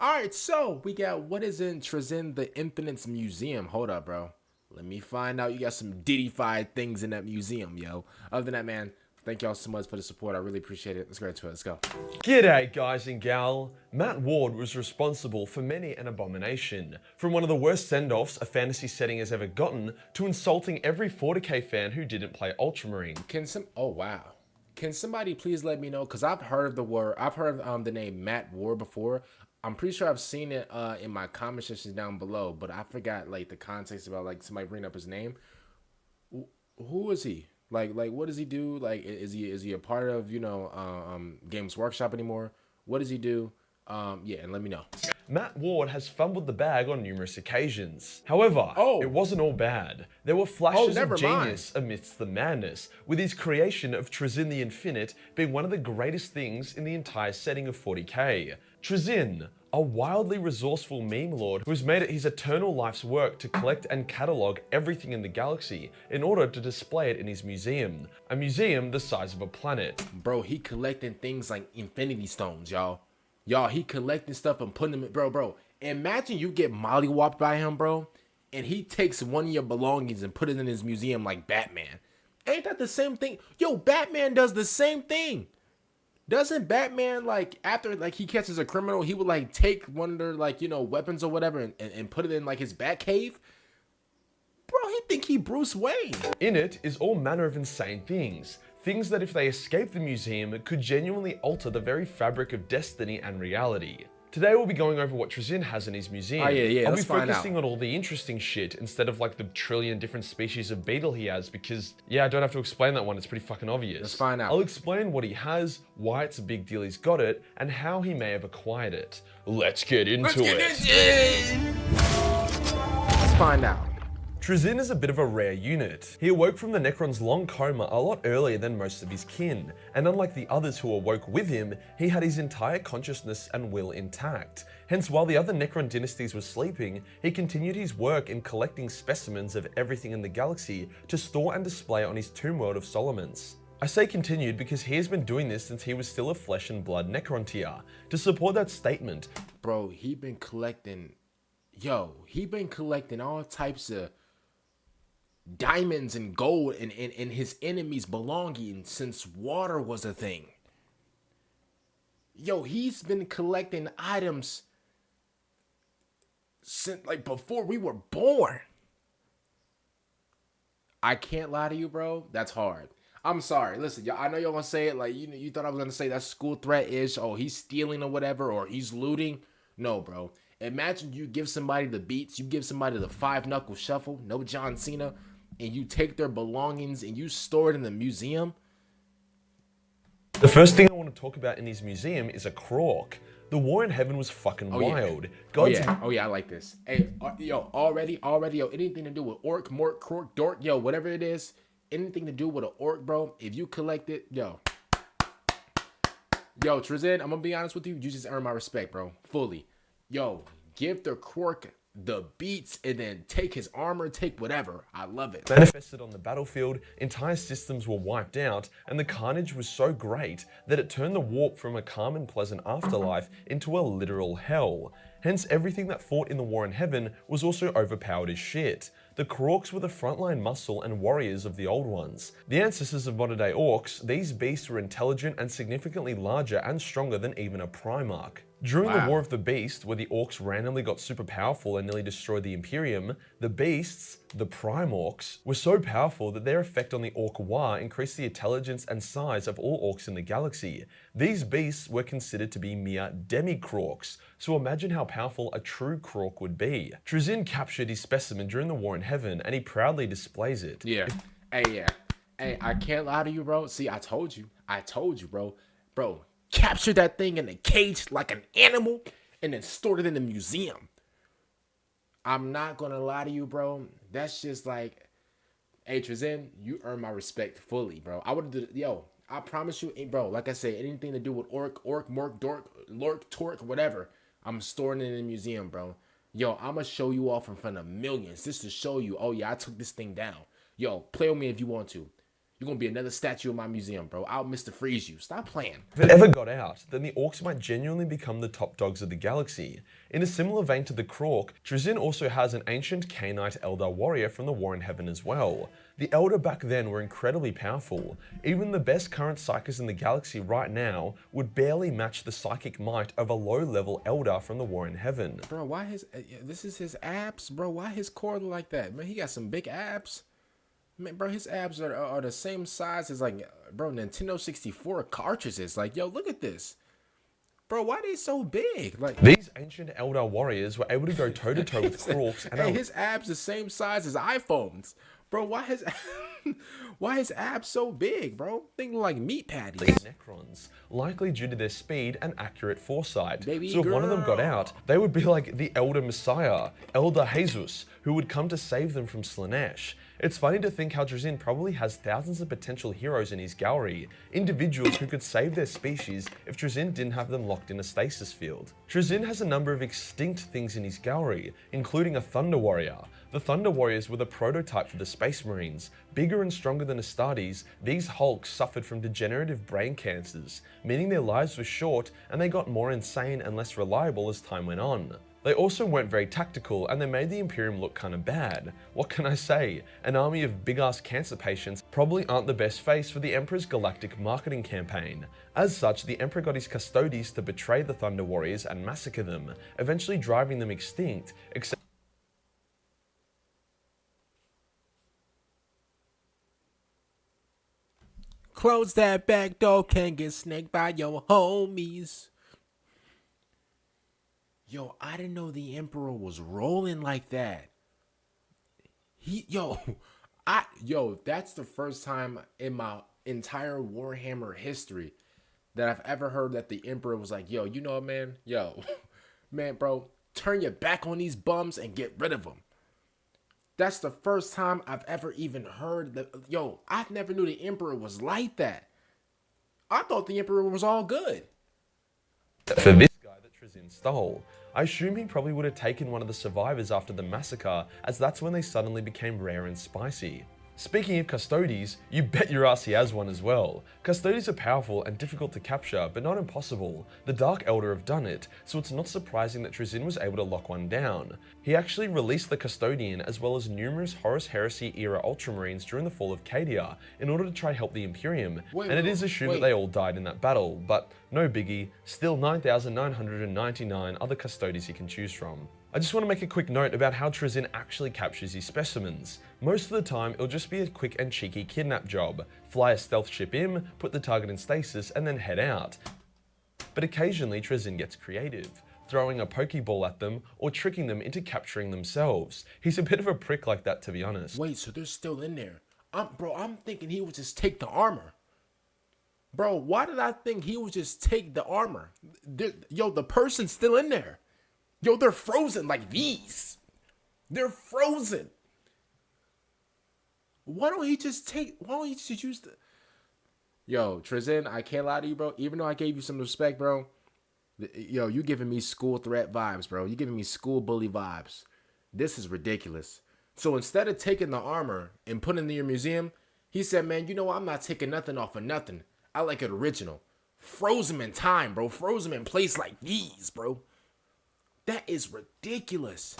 Alright, so we got what is in Trazyn the Infinite's museum. Hold up, bro. Let me find out. You got some Diddy-fied things in that museum, yo. Other than that, man, thank y'all so much for the support. I really appreciate it. Let's get into it. Let's go. G'day guys and gal. Matt Ward was responsible for many an abomination, from one of the worst send-offs a fantasy setting has ever gotten, to insulting every 40k fan who didn't play Ultramarine. Oh wow. Can somebody please let me know? Because I've heard of the word, I've heard of the name Matt Ward before. I'm pretty sure I've seen it in my comment sections down below, but I forgot like the context about like somebody bringing up his name. Who is he? Like what does he do? Like is he a part of Gamesworkshop anymore? What does he do? Yeah, and let me know. Matt Ward has fumbled the bag on numerous occasions. However, it wasn't all bad. There were flashes of genius amidst the madness, with his creation of Trazyn the Infinite being one of the greatest things in the entire setting of 40k. Trazyn, a wildly resourceful meme lord who has made it his eternal life's work to collect and catalogue everything in the galaxy in order to display it in his museum. A museum the size of a planet. Bro, he collecting things like infinity stones, y'all. Y'all, he collecting stuff and putting them in, bro. Imagine you get mollywopped by him, bro, and he takes one of your belongings and put it in his museum like Batman. Ain't that the same thing? Yo, Batman does the same thing. Doesn't Batman, like, after, like, he catches a criminal, he would, like, take one of their, like, weapons or whatever and put it in, like, his bat cave? Bro, he think he Bruce Wayne. In it is all manner of insane things. Things that if they escape the museum could genuinely alter the very fabric of destiny and reality. Today we'll be going over what Trazyn has in his museum. I'll be focusing on all the interesting shit instead of like the trillion different species of beetle he has because, yeah, I don't have to explain that one, it's pretty fucking obvious. Let's find out. I'll explain what he has, why it's a big deal he's got it, and how he may have acquired it. Let's get into it. Let's find out. Trazyn is a bit of a rare unit. He awoke from the Necron's long coma a lot earlier than most of his kin, and unlike the others who awoke with him, he had his entire consciousness and will intact. Hence, while the other Necron dynasties were sleeping, he continued his work in collecting specimens of everything in the galaxy to store and display on his tomb world of Solomon's. I say continued because he has been doing this since he was still a flesh and blood Necron tier. To support that statement, bro, he been collecting all types of diamonds and gold and his enemies' belongings since water was a thing. Yo, he's been collecting items since like before we were born. I can't lie to you, bro. That's hard. I'm sorry. Listen, y'all, I know y'all gonna say it like you thought I was gonna say that school threat-ish. Oh, he's stealing or whatever, or he's looting. No, bro. Imagine you give somebody the beats, you give somebody the 5-knuckle shuffle, no John Cena, and you take their belongings and you store it in the museum. The first thing I want to talk about in his museum is a Krork. The war in heaven was fucking wild. Yeah. Oh yeah, I like this. Hey, already, anything to do with orc, mork, krork, dork, whatever it is, anything to do with an orc, bro, if you collect it, yo, Trazyn, I'm gonna be honest with you, you just earned my respect, bro, fully. Yo, give the Krork the beats and then take his armor, take whatever. I love it. Manifested on the battlefield, entire systems were wiped out, and the carnage was so great that it turned the warp from a calm and pleasant afterlife into a literal hell. Hence, everything that fought in the war in heaven was also overpowered as shit. The Krorks were the frontline muscle and warriors of the old ones. The ancestors of modern day orcs, these beasts were intelligent and significantly larger and stronger than even a Primarch. During the War of the Beast, where the orcs randomly got super powerful and nearly destroyed the Imperium, the beasts, the Primarchs, were so powerful that their effect on the Orc War increased the intelligence and size of all orcs in the galaxy. These beasts were considered to be mere demi-Krorks, so imagine how powerful a true Krork would be. Trazyn captured his specimen during the War in Heaven, and he proudly displays it. Yeah. Hey, I can't lie to you, bro. See, I told you, bro. Bro, capture that thing in a cage like an animal and then store it in the museum. I'm not gonna lie to you, bro. That's just like, hey, Trazyn, you earn my respect fully, bro. I would, I promise you, bro, like I said, anything to do with orc, mork, dork, lork, torque, whatever, I'm storing it in the museum, bro. Yo, I'm gonna show you off in front of millions just to show you, oh yeah, I took this thing down. Yo, play with me if you want to. You're gonna be another statue in my museum, bro. I'll Mr. Freeze you. Stop playing. If it ever got out, then the Orcs might genuinely become the top dogs of the galaxy. In a similar vein to the Krork, Trazyn also has an ancient Cainite Eldar warrior from the War in Heaven as well. The Eldar back then were incredibly powerful. Even the best current Psykers in the galaxy right now would barely match the psychic might of a low-level Eldar from the War in Heaven. Bro, why this is his abs, bro? Why his core look like that? Man, he got some big abs. Man, bro, his abs are the same size as, like, bro, Nintendo 64 cartridges. Like, yo, look at this. Bro, why they so big? Like, these ancient Eldar warriors were able to go toe-to-toe with Krorks and hey, his abs the same size as iPhones. Bro, why his abs so big, bro? They look like meat patties. Necrons, likely due to their speed and accurate foresight. Baby so if one of them got out, they would be like the Elder Messiah, Elder Jesus, who would come to save them from Slaanesh. It's funny to think how Trazyn probably has thousands of potential heroes in his gallery, individuals who could save their species if Trazyn didn't have them locked in a stasis field. Trazyn has a number of extinct things in his gallery, including a Thunder Warrior. The Thunder Warriors were the prototype for the Space Marines. Bigger and stronger than Astartes, these hulks suffered from degenerative brain cancers, meaning their lives were short and they got more insane and less reliable as time went on. They also weren't very tactical and they made the Imperium look kinda bad. What can I say? An army of big-ass cancer patients probably aren't the best face for the Emperor's galactic marketing campaign. As such, the Emperor got his Custodes to betray the Thunder Warriors and massacre them, eventually driving them extinct, except Close that back door, can't get snaked by your homies. Yo, I didn't know the Emperor was rolling like that. That's the first time in my entire Warhammer history that I've ever heard that the Emperor was like, yo, you know what, man? Yo, man, bro, turn your back on these bums and get rid of them. That's the first time I've ever even heard that. Yo, I never knew the Emperor was like that. I thought the Emperor was all good. for this guy that Trazyn stole. I assume he probably would have taken one of the survivors after the massacre, as that's when they suddenly became rare and spicy. Speaking of Custodes, you bet your ass he has one as well. Custodes are powerful and difficult to capture, but not impossible. The Dark Eldar have done it, so it's not surprising that Trazyn was able to lock one down. He actually released the Custodian as well as numerous Horus Heresy era Ultramarines during the fall of Cadia in order to try help the Imperium, and it is assumed that they all died in that battle, but no biggie, still 9,999 other Custodes you can choose from. I just want to make a quick note about how Trazyn actually captures his specimens. Most of the time, it'll just be a quick and cheeky kidnap job. Fly a stealth ship in, put the target in stasis, and then head out. But occasionally, Trazyn gets creative, throwing a Pokeball at them or tricking them into capturing themselves. He's a bit of a prick like that, to be honest. Wait, so they're still in there? I'm thinking he would just take the armor. Bro, why did I think he would just take the armor? The person's still in there. Yo, they're frozen like these. They're frozen. Why don't he just use the... Yo, Trazyn, I can't lie to you, bro. Even though I gave you some respect, bro. Yo, you giving me school threat vibes, bro. You giving me school bully vibes. This is ridiculous. So instead of taking the armor and putting it in your museum, he said, man, you know what? I'm not taking nothing off of nothing. I like it original. Froze them in time, bro. Froze them in place like these, bro. That is ridiculous.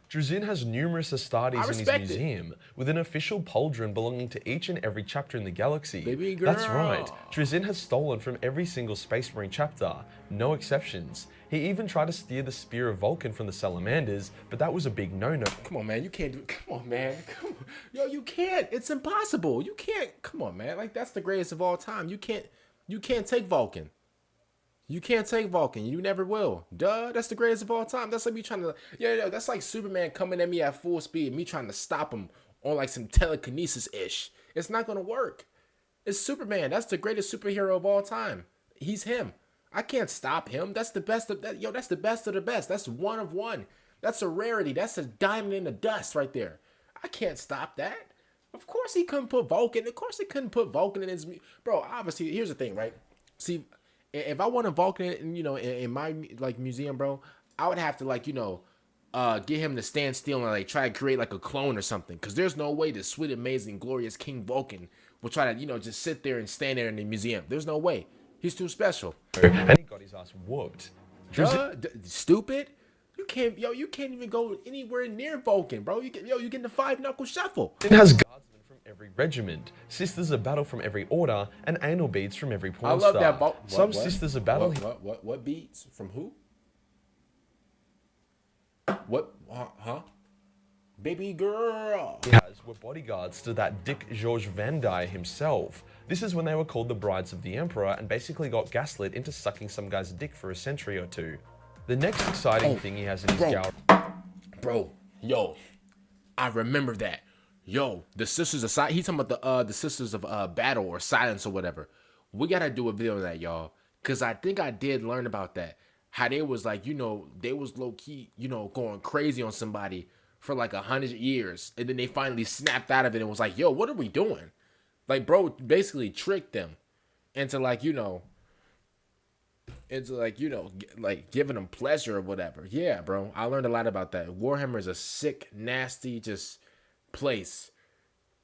Trazyn has numerous Astartes in his museum, with an official pauldron belonging to each and every chapter in the galaxy. Baby girl. That's right, Trazyn has stolen from every single Space Marine chapter, no exceptions. He even tried to steal the Spear of Vulcan from the Salamanders, but that was a big no-no. Come on, man, you can't do it. Come on, man. Come on. Yo, you can't. It's impossible. You can't. Come on, man. Like, that's the greatest of all time. You can't take Vulcan. You can't take Vulcan. You never will. Duh, that's the greatest of all time. That's like me trying to... Yeah, that's like Superman coming at me at full speed. Me trying to stop him on like some telekinesis-ish. It's not going to work. It's Superman. That's the greatest superhero of all time. He's him. I can't stop him. That's the best of... Yo, that's the best of the best. That's one of one. That's a rarity. That's a diamond in the dust right there. I can't stop that. Of course he couldn't put Vulcan. Of course he couldn't put Vulcan in his... Bro, obviously, here's the thing, right? See... If I want a Vulcan, in my like museum, bro, I would have to get him to stand still and like try to create like a clone or something. Cause there's no way the sweet, amazing, glorious King Vulcan will try to, just sit there and stand there in the museum. There's no way. He's too special. And he got his ass whooped. Stupid. You can't even go anywhere near Vulcan, bro. You get in the 5-knuckle shuffle. It has guardsmen from every regiment, sisters of battle from every order, and anal beads from every porn I love star. that. Some sisters of battle. What beads from who? What? Huh? Baby girl. He has were bodyguards to that Dick George Van Dyke himself. This is when they were called the Brides of the Emperor and basically got gaslit into sucking some guy's dick for a century or two. The next exciting thing he has in his gallery. Bro, I remember that. The Sisters of Silence. He's talking about the Sisters of Battle or Silence or whatever. We gotta do a video of that, y'all. Cause I think I did learn about that. How they was like, they was low key, going crazy on somebody for like 100 years. And then they finally snapped out of it and was like, yo, what are we doing? Like, bro, basically tricked them into like, like giving them pleasure or whatever. Yeah, bro. I learned a lot about that. Warhammer is a sick, nasty, just place.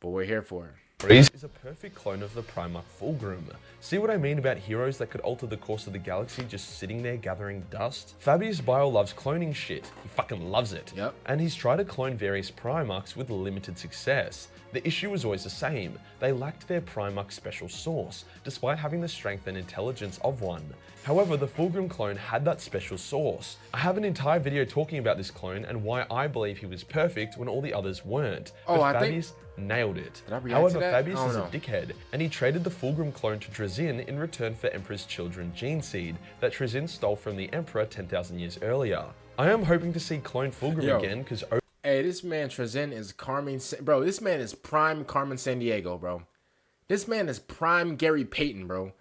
But we're here for it. Is a perfect clone of the Primarch Fulgrim. See what I mean about heroes that could alter the course of the galaxy just sitting there gathering dust? Fabius Bile loves cloning shit. He fucking loves it. Yep. And he's tried to clone various Primarchs with limited success. The issue was always the same. They lacked their Primarch special sauce, despite having the strength and intelligence of one. However, the Fulgrim clone had that special sauce. I have an entire video talking about this clone and why I believe he was perfect when all the others weren't. Oh, but I Fabius nailed it. Did I react However, to that? Fabius is a dickhead, and he traded the Fulgrim clone to Trazyn in return for Emperor's children gene seed that Trazyn stole from the Emperor 10,000 years earlier. I am hoping to see clone Fulgrim again, because... Hey, this man Trazyn is Carmen... Bro, this man is prime Carmen Sandiego, bro. This man is prime Gary Payton, bro.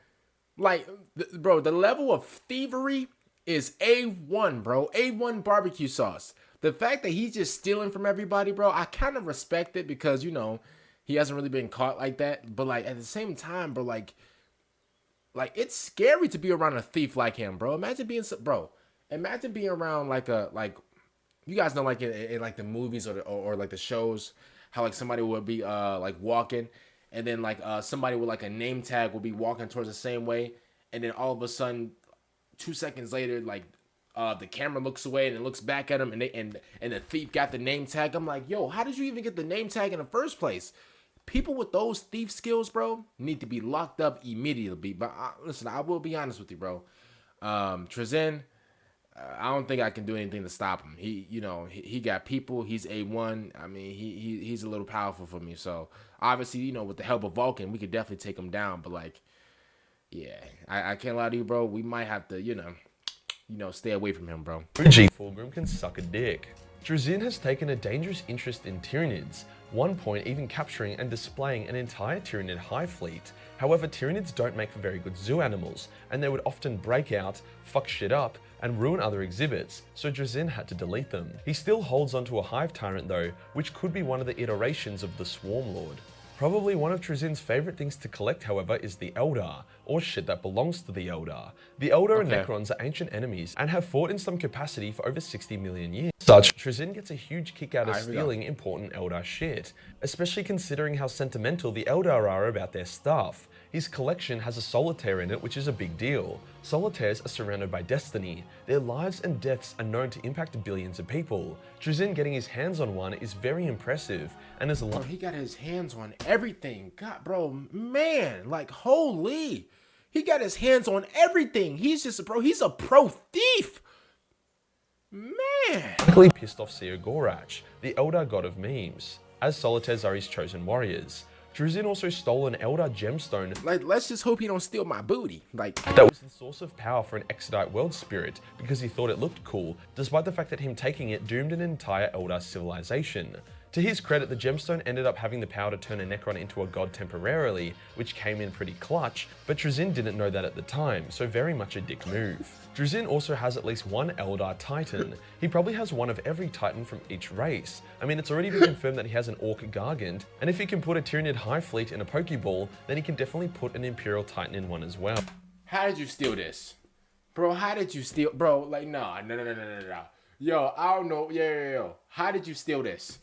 Like, bro, the level of thievery is A1, bro. A1 barbecue sauce. The fact that he's just stealing from everybody, bro, I kind of respect it because, he hasn't really been caught like that. But, like, at the same time, bro, like it's scary to be around a thief like him, bro. Imagine being around you guys know, like, in like, the movies or like, the shows, how, like, somebody would be, like, walking, and then, like, somebody with, like, a name tag will be walking towards the same way, and then all of a sudden, 2 seconds later, like, the camera looks away and it looks back at him, and the thief got the name tag. I'm like, yo, how did you even get the name tag in the first place? People with those thief skills, bro, need to be locked up immediately. But listen, I will be honest with you, bro. Trazyn, I don't think I can do anything to stop him. He got people. He's A1. I mean, he's a little powerful for me. So obviously, with the help of Vulcan, we could definitely take him down. But like, yeah, I can't lie to you, bro. We might have to, stay away from him, bro. OG Fulgrim can suck a dick. Trazyn has taken a dangerous interest in Tyranids, one point even capturing and displaying an entire Tyranid hive fleet. However, Tyranids don't make for very good zoo animals, and they would often break out, fuck shit up, and ruin other exhibits, so Trazyn had to delete them. He still holds onto a hive tyrant though, which could be one of the iterations of the Swarm Lord. Probably one of Trazyn's favourite things to collect, however, is the Eldar, or shit that belongs to the Eldar. The Eldar and Necrons are ancient enemies and have fought in some capacity for over 60 million years. Trazyn gets a huge kick out of stealing important Eldar shit, especially considering how sentimental the Eldar are about their stuff. His collection has a solitaire in it, which is a big deal. Solitaires are surrounded by destiny. Their lives and deaths are known to impact billions of people. Trazyn getting his hands on one is very impressive, and as bro, he got his hands on everything. God, bro, man, like, holy. He got his hands on everything. He's a pro thief. Man. Quickly pissed off Seer Gorach, the Eldar god of memes, as solitaires are his chosen warriors. Trazyn also stole an Eldar gemstone. Like, let's just hope he don't steal my booty. Like, that was the source of power for an Exodite world spirit because he thought it looked cool, despite the fact that him taking it doomed an entire Eldar civilization. To his credit, the gemstone ended up having the power to turn a Necron into a god temporarily, which came in pretty clutch, but Trazyn didn't know that at the time, so very much a dick move. Trazyn also has at least one Eldar Titan. He probably has one of every Titan from each race. I mean, it's already been confirmed that he has an Orc Gargant, and if he can put a Tyranid hive fleet in a Pokeball, then he can definitely put an Imperial Titan in one as well. How did you steal this? Bro, how did you steal? Bro, like, no. Yo, I don't know. Yo. How did you steal this?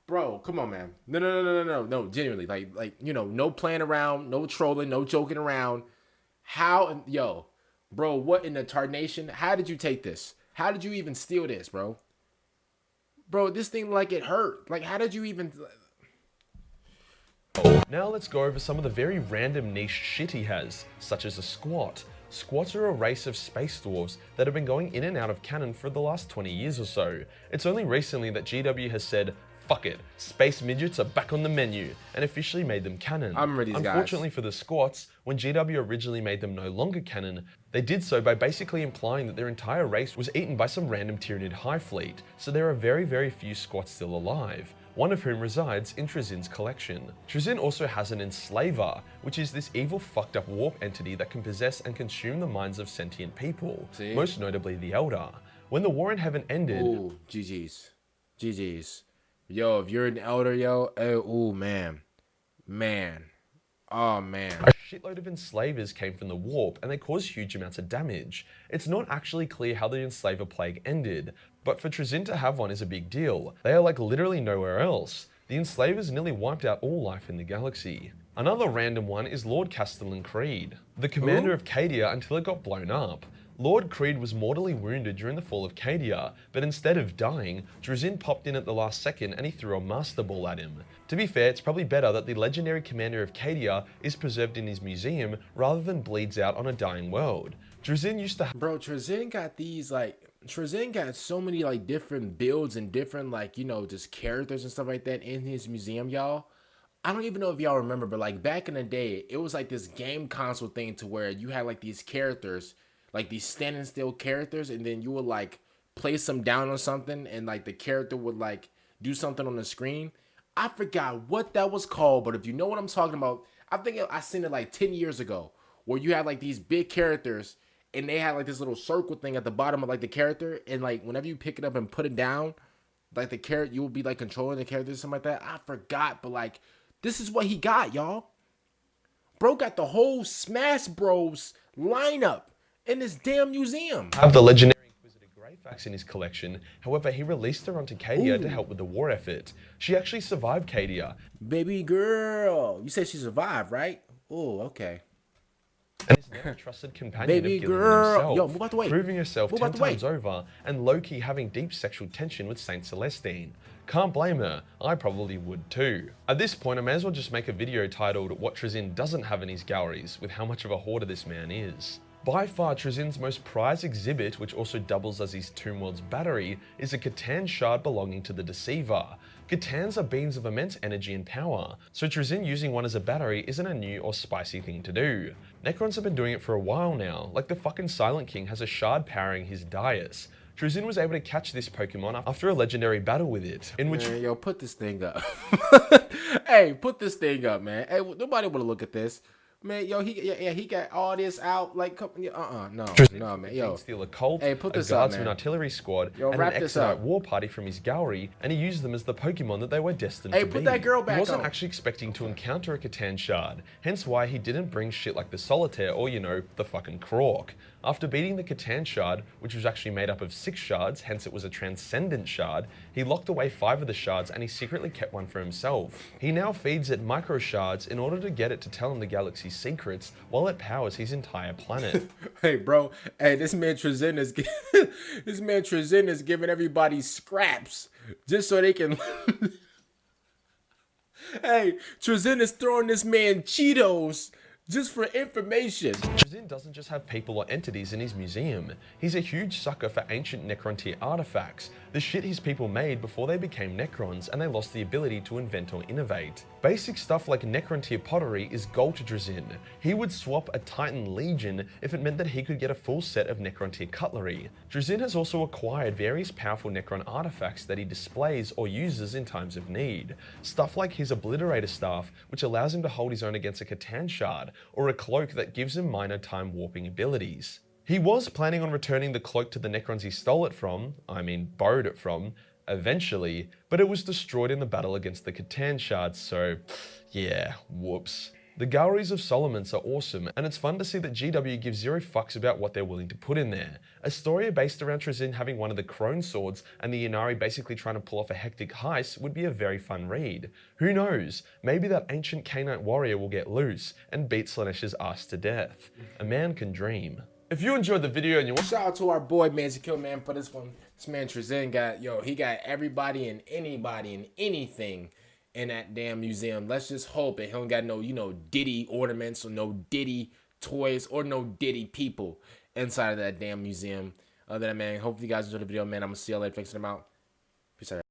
Bro, come on, man. No, genuinely. Like, you know, no playing around, no trolling, no joking around. How, yo, bro, what in the tarnation? How did you take this? How did you even steal this, bro? Bro, this thing, like, it hurt. Like, how did you even... Now let's go over some of the very random niche shit he has, such as a squat. Squats are a race of space dwarves that have been going in and out of canon for the last 20 years or so. It's only recently that GW has said, fuck it, space midgets are back on the menu, and officially made them canon. I remember these guys. Unfortunately for the squats, when GW originally made them no longer canon, they did so by basically implying that their entire race was eaten by some random Tyranid high fleet, so there are very, very few squats still alive, one of whom resides in Trazyn's collection. Trazyn also has an enslaver, which is this evil fucked up warp entity that can possess and consume the minds of sentient people, most notably the Eldar. When the War in Heaven ended... Ooh, GG's. GG's. Yo, if you're an Eldar, yo, ooh, man. Man. Oh, man. A shitload of enslavers came from the warp, and they caused huge amounts of damage. It's not actually clear how the enslaver plague ended, but for Trazyn to have one is a big deal. They are like literally nowhere else. The enslavers nearly wiped out all life in the galaxy. Another random one is Lord Castellan Creed, the commander of Cadia until it got blown up. Lord Creed was mortally wounded during the fall of Cadia, but instead of dying, Trazyn popped in at the last second and he threw a master ball at him. To be fair, it's probably better that the legendary commander of Cadia is preserved in his museum rather than bleeds out on a dying world. Trazyn used to Bro, Trazyn got these, like, Trazyn got so many, like, different builds and different, like, you know, just characters and stuff like that in his museum, y'all. I don't even know if y'all remember, but, like, back in the day, it was, like, this game console thing to where you had, like, these characters, like, these standing still characters, and then you would, like, place them down on something, and, like, the character would, like, do something on the screen. I forgot what that was called, but if you know what I'm talking about, I think I seen it, like, 10 years ago, where you had, like, these big characters, and they had, like, this little circle thing at the bottom of, like, the character, and, like, whenever you pick it up and put it down, like, the character, you will be, like, controlling the character or something like that. I forgot, but, like, this is what he got, y'all. Bro got the whole Smash Bros lineup in this damn museum. Have the legendary Inquisitor Greyfax in his collection, however he released her onto Cadia to help with the war effort. She actually survived Cadia. Baby girl. You said she survived, right? Oh, okay. And is now a trusted companion Baby of Guilliman girl. himself, Yo, move out the way. proving herself Move 10 out the way. times over, and low-key having deep sexual tension with Saint Celestine. Can't blame her, I probably would too. At this point, I may as well just make a video titled What Trazyn Doesn't Have in His Galleries, with how much of a hoarder this man is. By far, Trazyn's most prized exhibit, which also doubles as his Tomb World's battery, is a Catan shard belonging to the Deceiver. Catans are beams of immense energy and power, so Trazyn using one as a battery isn't a new or spicy thing to do. Necrons have been doing it for a while now, like the fucking Silent King has a shard powering his dais. Trazyn was able to catch this Pokemon after a legendary battle with it, in which... Man, yo, put this thing up. Hey, put this thing up, man. Hey, nobody want to look at this. Man, yo, he got all this out, like, no, man, yo. Steal a cult, Hey, put a this up, guardsman man. artillery squad, Yo, and wrap an this Exonite up. war party from his gallery, and he used them as the Pokemon that they were destined Hey, to put be. that girl back He wasn't on. actually expecting to encounter a Catan shard, hence why he didn't bring shit like the Solitaire or, you know, the fucking Krork. After beating the Catan shard, which was actually made up of 6 shards, hence it was a transcendent shard, he locked away 5 of the shards and he secretly kept one for himself. He now feeds it micro shards in order to get it to tell him the galaxy's secrets while it powers his entire planet. Hey, bro. Hey, this man Trazyn is giving everybody scraps just so they can. Hey, Trazyn is throwing this man Cheetos just for information. Trazyn doesn't just have people or entities in his museum. He's a huge sucker for ancient Necron tier artifacts, the shit his people made before they became Necrons and they lost the ability to invent or innovate. Basic stuff like Necron tier pottery is gold to Trazyn. He would swap a Titan Legion if it meant that he could get a full set of Necron tier cutlery. Trazyn has also acquired various powerful Necron artifacts that he displays or uses in times of need. Stuff like his Obliterator staff, which allows him to hold his own against a Catan shard, or a cloak that gives him minor time warping abilities. He was planning on returning the cloak to the Necrons he stole it from, borrowed it from, eventually, but it was destroyed in the battle against the Catan shards, so yeah, whoops. The galleries of Solomons are awesome, and it's fun to see that GW gives zero fucks about what they're willing to put in there. A story based around Trazyn having one of the Khorne swords and the Ynnari basically trying to pull off a hectic heist would be a very fun read. Who knows, maybe that ancient Canaanite warrior will get loose and beat Slaanesh's ass to death. A man can dream. If you enjoyed the video and you want... Shout out to our boy Majorkill, man, for this one. This man Trazyn got, he got everybody and anybody and anything in that damn museum. Let's just hope that he don't got no, Diddy ornaments or no Diddy toys or no Diddy people inside of that damn museum. Other than that, man, hopefully you guys enjoyed the video, man. I'm gonna see y'all later. Fixing them out. Peace out.